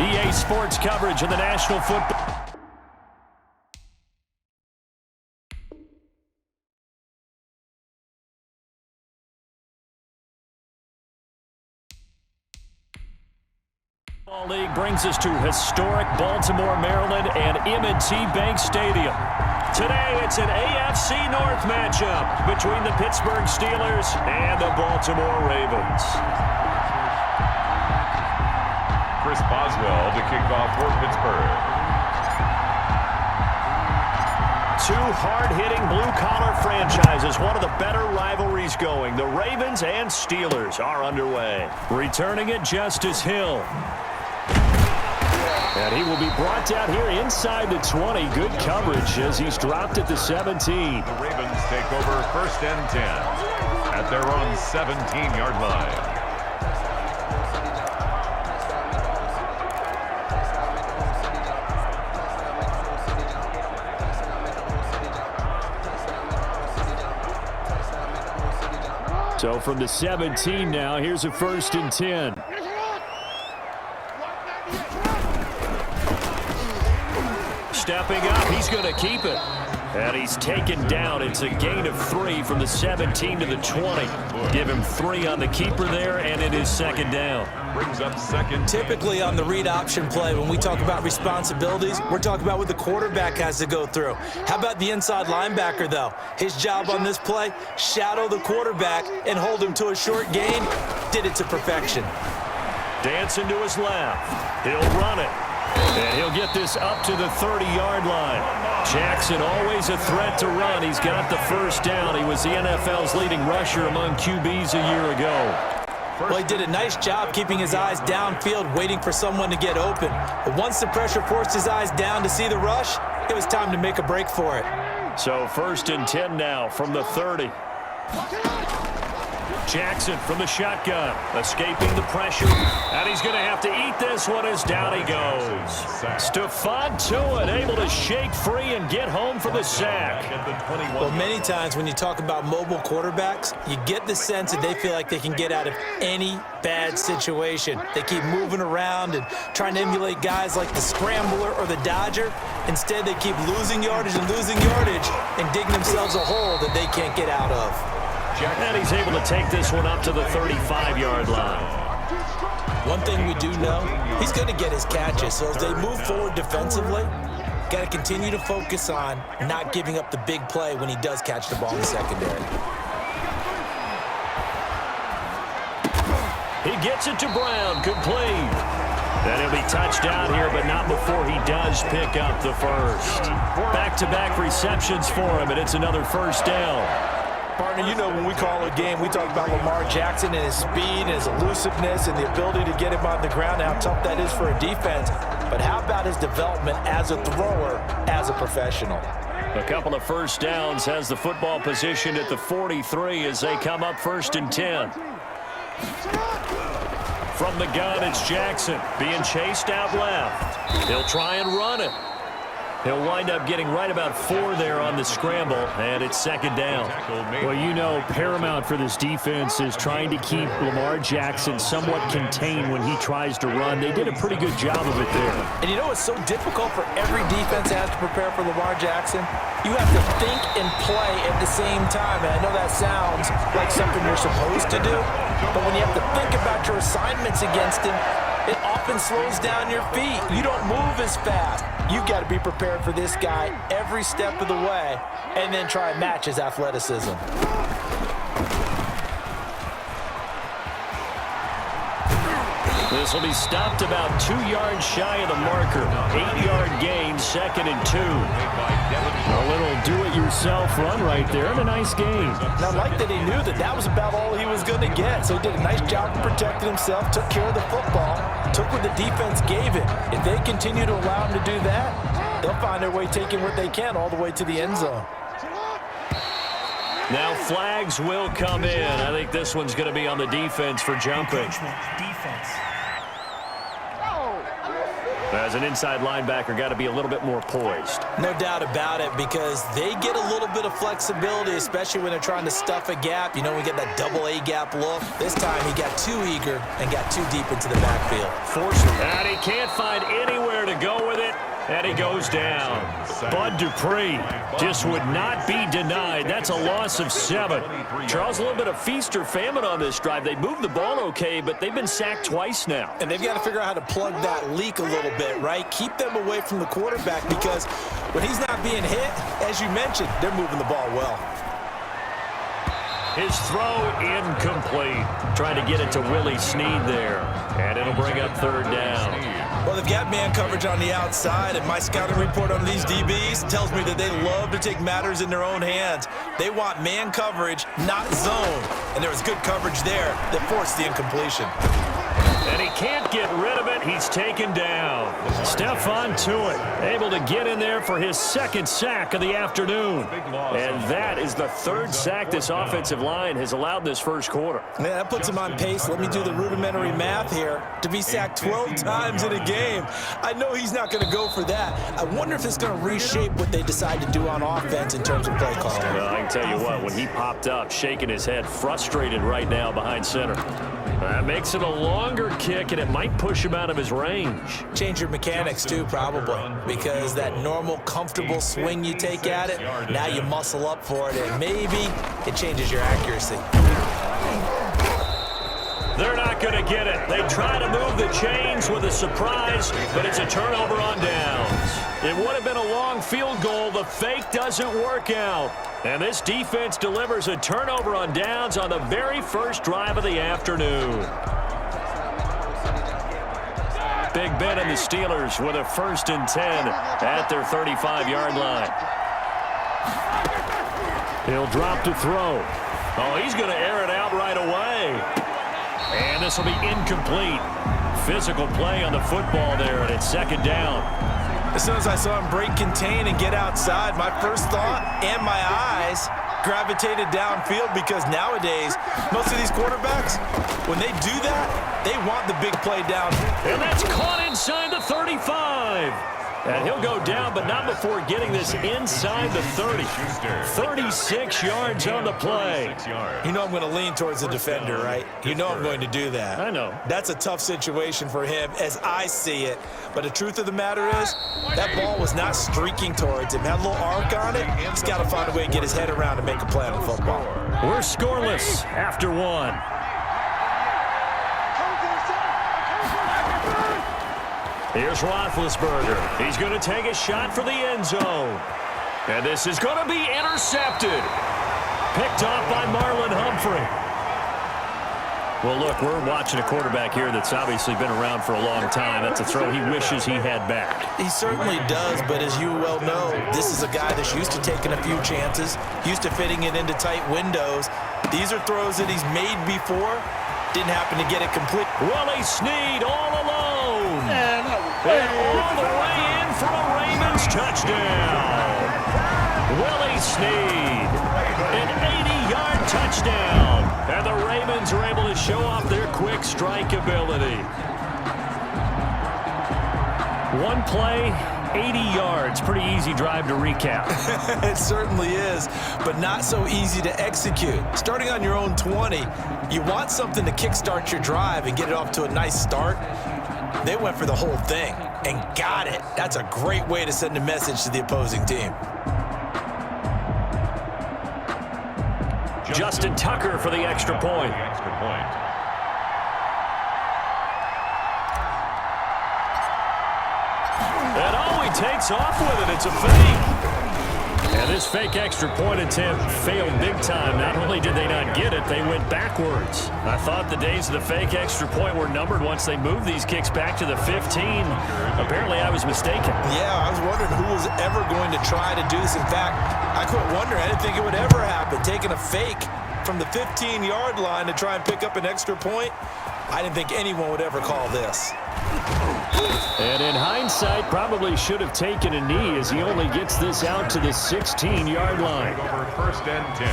EA Sports coverage of the National Football League brings us to historic Baltimore, Maryland, and M&T Bank Stadium. Today, it's an AFC North matchup between the Pittsburgh Steelers and the Baltimore Ravens. Chris Boswell to kick off for Pittsburgh. Two hard-hitting blue-collar franchises, one of the better rivalries going. The Ravens and Steelers are underway. Returning it, Justice Hill. And he will be brought down here inside the 20. Good coverage as he's dropped at the 17. The Ravens take over 1st and 10 at their own 17-yard line. So from the 17 now, here's a 1st and 10. Stepping up, he's going to keep it. And he's taken down. It's a gain of 3 from the 17 to the 20. Give him 3 on the keeper there, and it is 2nd down. Brings up 2nd. Typically on the read option play, when we talk about responsibilities, we're talking about what the quarterback has to go through. How about the inside linebacker, though? His job on this play, shadow the quarterback and hold him to a short gain. Did it to perfection. Dancing to his left. He'll run it. And he'll get this up to the 30-yard line. Jackson always a threat to run. He's got the 1st down. He was the NFL's leading rusher among QBs a year ago. Well, he did a nice job keeping his eyes downfield, waiting for someone to get open. But once the pressure forced his eyes down to see the rush, it was time to make a break for it. So 1st and 10 now from the 30. Jackson from the shotgun, escaping the pressure, and he's going to have to eat this one as down he goes. Stephon Tuitt able to shake free and get home for the sack. Well, many times when you talk about mobile quarterbacks, you get the sense that they feel like they can get out of any bad situation. They keep moving around and trying to emulate guys like the Scrambler or the Dodger. Instead, they keep losing yardage and digging themselves a hole that they can't get out of. And he's able to take this one up to the 35-yard line. One thing we do know, he's going to get his catches. So as they move forward defensively, got to continue to focus on not giving up the big play when he does catch the ball in the secondary. He gets it to Brown, complete. Then he'll be touched down here, but not before he does pick up the 1st. Back-to-back receptions for him, and it's another 1st down. Partner, you know when we call a game, we talk about Lamar Jackson and his speed and his elusiveness and the ability to get him on the ground, how tough that is for a defense. But how about his development as a thrower, as a professional? A couple of 1st downs, has the football position at the 43 as they come up 1st and 10. From the gun, it's Jackson being chased out left. He'll try and run it. He'll wind up getting right about 4 there on the scramble, and it's 2nd down. Well, you know, paramount for this defense is trying to keep Lamar Jackson somewhat contained when he tries to run. They did a pretty good job of it there. And you know it's so difficult for every defense that has to prepare for Lamar Jackson? You have to think and play at the same time. And I know that sounds like something you're supposed to do, but when you have to think about your assignments against him, it often slows down your feet. You don't move as fast. You've got to be prepared for this guy every step of the way and then try and match his athleticism. This will be stopped about 2 yards shy of the marker. 8-yard gain, 2nd and 2. A little do-it-yourself run right there, and a nice gain. Now, I like that he knew that that was about all he was going to get, so he did a nice job of protecting himself, took care of the football, took what the defense gave him. If they continue to allow him to do that, they'll find their way taking what they can all the way to the end zone. Now flags will come in. I think this one's going to be on the defense for jumping. As an inside linebacker, got to be a little bit more poised. No doubt about it, because they get a little bit of flexibility, especially when they're trying to stuff a gap. You know, we get that double A gap look. This time he got too eager and got too deep into the backfield. Forced it. And he can't find anywhere to go with it. And he goes down. Bud Dupree just would not be denied. That's a loss of 7. Charles, a little bit of feast or famine on this drive. They moved the ball okay, but they've been sacked twice now. And they've got to figure out how to plug that leak a little bit, right? Keep them away from the quarterback, because when he's not being hit, as you mentioned, they're moving the ball well. His throw incomplete. Trying to get it to Willie Snead there. And it'll bring up 3rd down. Well, they've got man coverage on the outside, and my scouting report on these DBs tells me that they love to take matters in their own hands. They want man coverage, not zone. And there was good coverage there that forced the incompletion. And he can't get rid of it. He's taken down. Stephon Tuitt able to get in there for his 2nd sack of the afternoon. And that is the 3rd sack this offensive line has allowed this first quarter. Man, that puts him on pace. Let me do the rudimentary math here. To be sacked 12 times in a game, I know he's not going to go for that. I wonder if it's going to reshape what they decide to do on offense in terms of play calling. Well, I can tell you what, when he popped up, shaking his head, frustrated right now behind center. That makes it a longer kick, and it might push him out of his range. Change your mechanics, too, probably, because that normal, comfortable swing you take at it, now you muscle up for it, and maybe it changes your accuracy. They're not going to get it. They try to move the chains with a surprise, but it's a turnover on downs. It would have been a long field goal. The fake doesn't work out. And this defense delivers a turnover on downs on the very first drive of the afternoon. Big Ben and the Steelers with a 1st and 10 at their 35-yard line. He'll drop to throw. Oh, he's going to air it out right away. And this will be incomplete. Physical play on the football there, and it's 2nd down. As soon as I saw him break contain and get outside, my first thought and my eyes gravitated downfield, because nowadays, most of these quarterbacks, when they do that, they want the big play down. And that's caught inside the 35. And he'll go down, but not before getting this inside the 30. 36 yards on the play. You know I'm going to lean towards the defender, right? You know I'm going to do that. I know. That's a tough situation for him as I see it. But the truth of the matter is, that ball was not streaking towards him. Had a little arc on it. He's got to find a way to get his head around and make a play on the football. We're scoreless after 1. Here's Roethlisberger. He's going to take a shot for the end zone. And this is going to be intercepted. Picked off by Marlon Humphrey. Well, look, we're watching a quarterback here that's obviously been around for a long time. That's a throw he wishes he had back. He certainly does, but as you well know, this is a guy that's used to taking a few chances, used to fitting it into tight windows. These are throws that he's made before. Didn't happen to get it complete. Willie Snead all alone. And all the way in for a Ravens touchdown. Willie Snead, an 80-yard touchdown. And the Ravens are able to show off their quick strike ability. One play, 80 yards. Pretty easy drive to recap. It certainly is, but not so easy to execute. Starting on your own 20, you want something to kickstart your drive and get it off to a nice start. They went for the whole thing and got it. That's a great way to send a message to the opposing team. Justin Tucker for the extra point. And oh, he takes off with it. It's a fake. And this fake extra point attempt failed big time. Not only did they not get it, they went backwards. I thought the days of the fake extra point were numbered once they moved these kicks back to the 15. Apparently, I was mistaken. Yeah, I was wondering who was ever going to try to do this. In fact, I quit wondering. I didn't think it would ever happen. Taking a fake from the 15-yard line to try and pick up an extra point, I didn't think anyone would ever call this. And in hindsight, probably should have taken a knee as he only gets this out to the 16-yard line. Over 1st and 10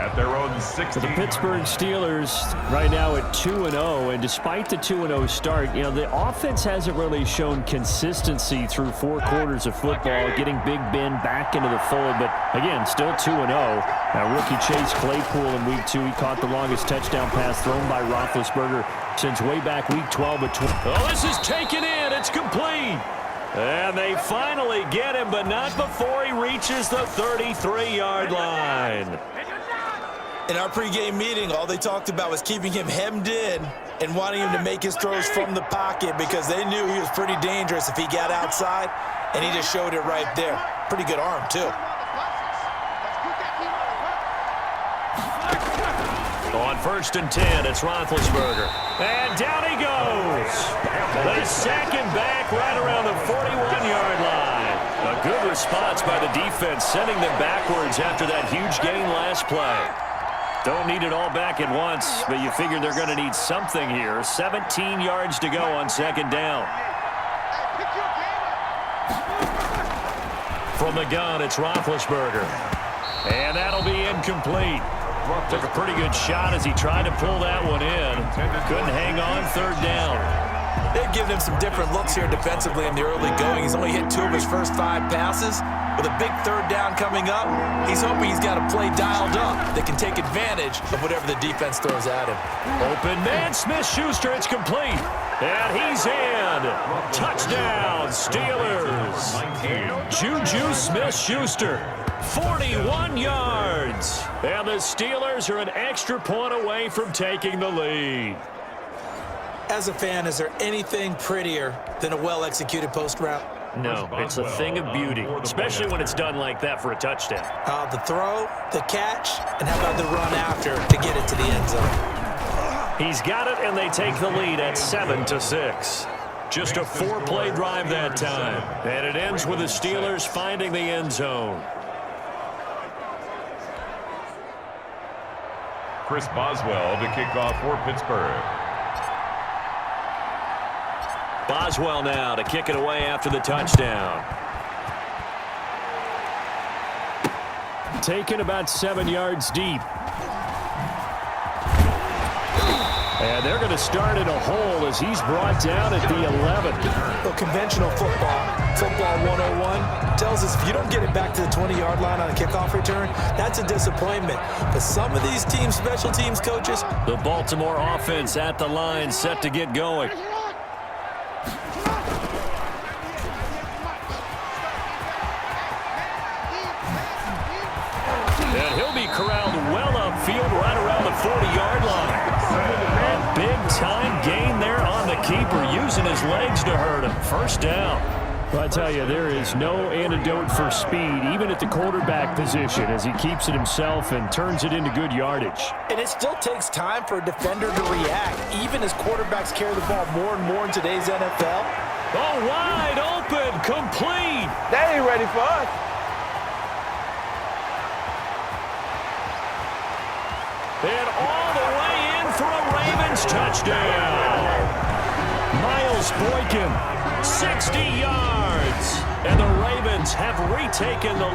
at their own 16. The Pittsburgh Steelers right now at 2-0, and despite the 2-0 start, you know, the offense hasn't really shown consistency through 4 quarters of football, getting Big Ben back into the fold, but again, still 2-0. Now, rookie Chase Claypool in Week 2, he caught the longest touchdown pass thrown by Roethlisberger since way back Week 12 of 20. Oh, this is taken in. It's complete. And they finally get him, but not before he reaches the 33-yard line. In our pregame meeting, all they talked about was keeping him hemmed in and wanting him to make his throws from the pocket because they knew he was pretty dangerous if he got outside, and he just showed it right there. Pretty good arm, too. On 1st and 10, it's Roethlisberger. And down he goes. They sack him back right around the 41-yard line. A good response by the defense, sending them backwards after that huge gain last play. Don't need it all back at once, but you figure they're going to need something here. 17 yards to go on 2nd down. From the gun, it's Roethlisberger. And that'll be incomplete. Took a pretty good shot as he tried to pull that one in. Couldn't hang on 3rd down. They've given him some different looks here defensively in the early going. He's only hit 2 of his first 5 passes. With a big 3rd down coming up, he's hoping he's got a play dialed up that can take advantage of whatever the defense throws at him. Open man, Smith-Schuster, it's complete. And he's in. Touchdown, Steelers. Juju Smith-Schuster, 41 yards. And the Steelers are an extra point away from taking the lead. As a fan, is there anything prettier than a well-executed post route? No, it's a thing of beauty, especially when it's done like that for a touchdown. The throw, the catch, and how about the run after to get it to the end zone? He's got it, and they take the lead at 7-6. Just a 4-play drive that time. And it ends with the Steelers finding the end zone. Chris Boswell to kick off for Pittsburgh. Boswell now to kick it away after the touchdown. Taken about 7 yards deep. And they're going to start in a hole as he's brought down at the 11. Well, conventional football 101, tells us if you don't get it back to the 20-yard line on a kickoff return, that's a disappointment. But some of these teams, special teams coaches. The Baltimore offense at the line, set to get going. And he'll be corralled well upfield right around the 40-yard line. A big-time gain there on the keeper, using his legs to hurt him. 1st down. Well, I tell you, there is no antidote for speed, even at the quarterback position, as he keeps it himself and turns it into good yardage. And it still takes time for a defender to react, even as quarterbacks carry the ball more and more in today's NFL. Oh, wide open, complete. They ain't ready for us. And all the way in for a Ravens touchdown. Miles Boykin, 60 yards. And the Ravens have retaken the